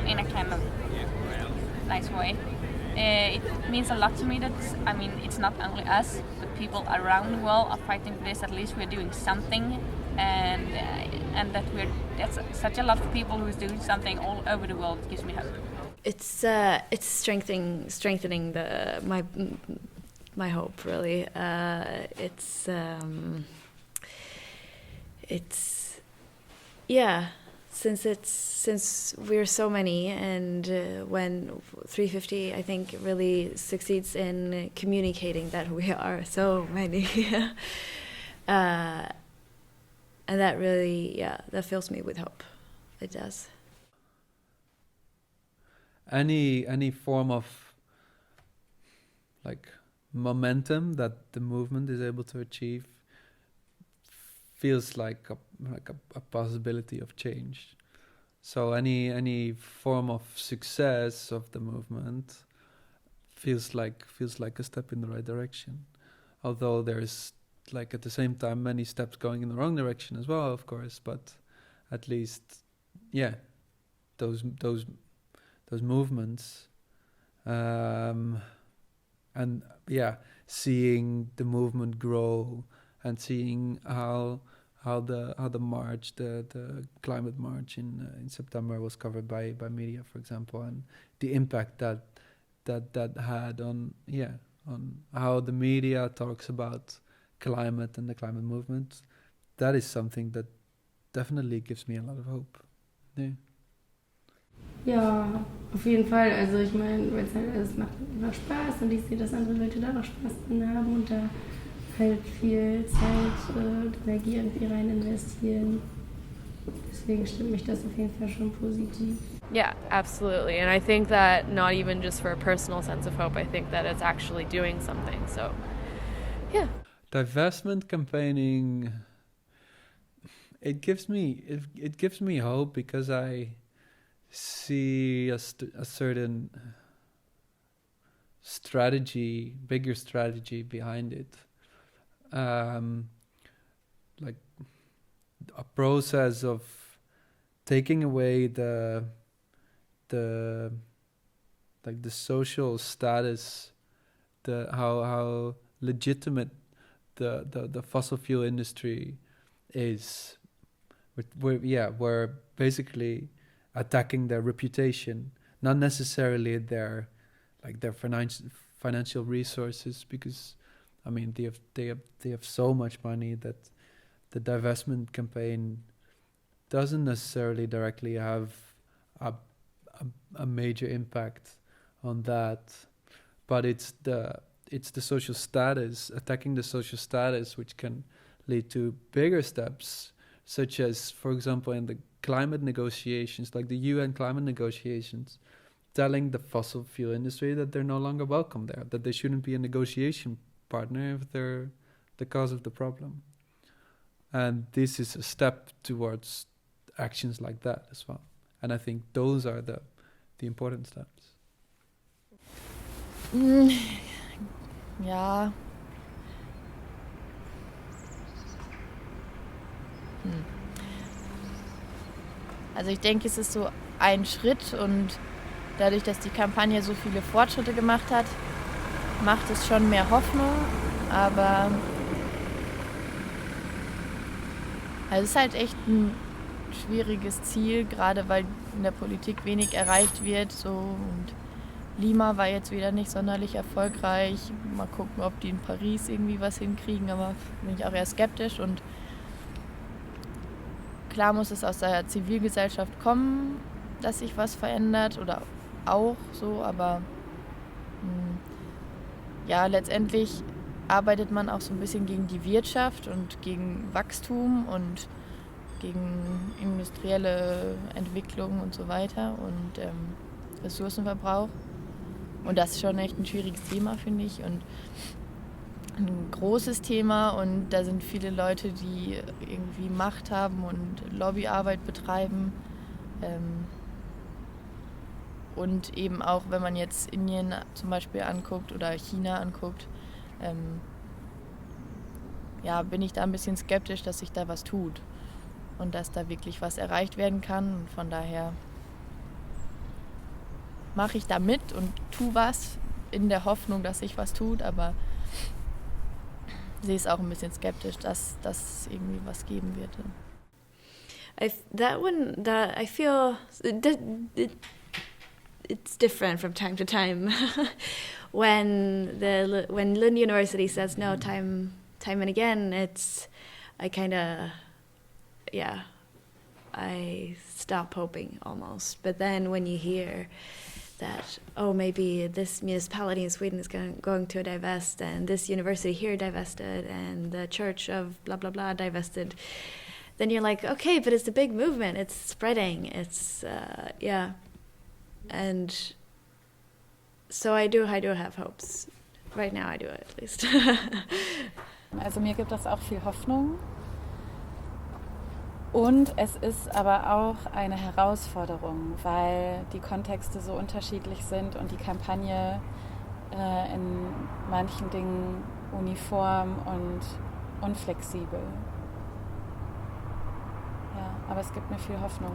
in a kind of nice way. It means a lot to me that, it's not only us, but people around the world are fighting for this. At least we're doing something, and that's such a lot of people who is doing something all over the world. It gives me hope. It's strengthening my hope, really. Since we're so many, and when 350, I think, really succeeds in communicating that we are so many, and that really, that fills me with hope. It does. Any form of like momentum that the movement is able to achieve feels like a possibility of change. So any form of success of the movement feels like a step in the right direction. Although there's, like, at the same time, many steps going in the wrong direction as well, of course. But at least, those movements, seeing the movement grow and seeing how the march, the climate march in September was covered by media, for example, and the impact that had on how the media talks about climate and the climate movement. That is something that definitely gives me a lot of hope. Yeah. Ja, auf jeden Fall. Also ich meine, es macht immer Spaß und ich sehe, dass andere Leute da auch Spaß dran haben und da halt viel Zeit und Energie irgendwie rein investieren. Deswegen stimmt mich das auf jeden Fall schon positiv. Yeah, absolutely. And I think that not even just for a personal sense of hope, I think that it's actually doing something. So, yeah. Divestment campaigning, it gives me hope because I see a certain strategy, bigger strategy behind it. Like a process of taking away the social status, how legitimate the fossil fuel industry is. We're basically attacking their reputation, not necessarily their financial resources, because I mean they have so much money that the divestment campaign doesn't necessarily directly have a major impact on that, but it's the social status, attacking the social status, which can lead to bigger steps, such as, for example, in the climate negotiations, like the UN climate negotiations, telling the fossil fuel industry that they're no longer welcome there, that they shouldn't be a negotiation partner if they're the cause of the problem. And this is a step towards actions like that as well. And I think those are the important steps. Ja. Also ich denke, es ist so ein Schritt und dadurch, dass die Kampagne so viele Fortschritte gemacht hat, macht es schon mehr Hoffnung, aber also es ist halt echt ein schwieriges Ziel, gerade weil in der Politik wenig erreicht wird. So, und Lima war jetzt wieder nicht sonderlich erfolgreich. Mal gucken, ob die in Paris irgendwie was hinkriegen, aber bin ich auch eher skeptisch. Und klar muss es aus der Zivilgesellschaft kommen, dass sich was verändert oder auch so, aber letztendlich arbeitet man auch so ein bisschen gegen die Wirtschaft und gegen Wachstum und gegen industrielle Entwicklung und so weiter und Ressourcenverbrauch. Und das ist schon echt ein schwieriges Thema, finde ich. Und ein großes Thema und da sind viele Leute, die irgendwie Macht haben und Lobbyarbeit betreiben. Und eben auch, wenn man jetzt Indien zum Beispiel anguckt oder China anguckt, bin ich da ein bisschen skeptisch, dass sich da was tut und dass da wirklich was erreicht werden kann. Und von daher mache ich da mit und tu was in der Hoffnung, dass sich was tut, aber sehe es auch ein bisschen skeptisch, dass das irgendwie was geben wird. I feel it's different from time to time. when Lund University says no time and again, I stop hoping almost. But then when you hear that, oh, maybe this municipality in Sweden is going to divest, and this university here divested, and the church of blah blah blah divested, then you're like, okay, but it's a big movement, it's spreading, it's and so I do have hopes. Right now I do, at least. Also mir gibt das auch viel Hoffnung. Und es ist aber auch eine Herausforderung, weil die Kontexte so unterschiedlich sind und die Kampagne in manchen Dingen uniform und unflexibel. Ja, aber es gibt mir viel Hoffnung.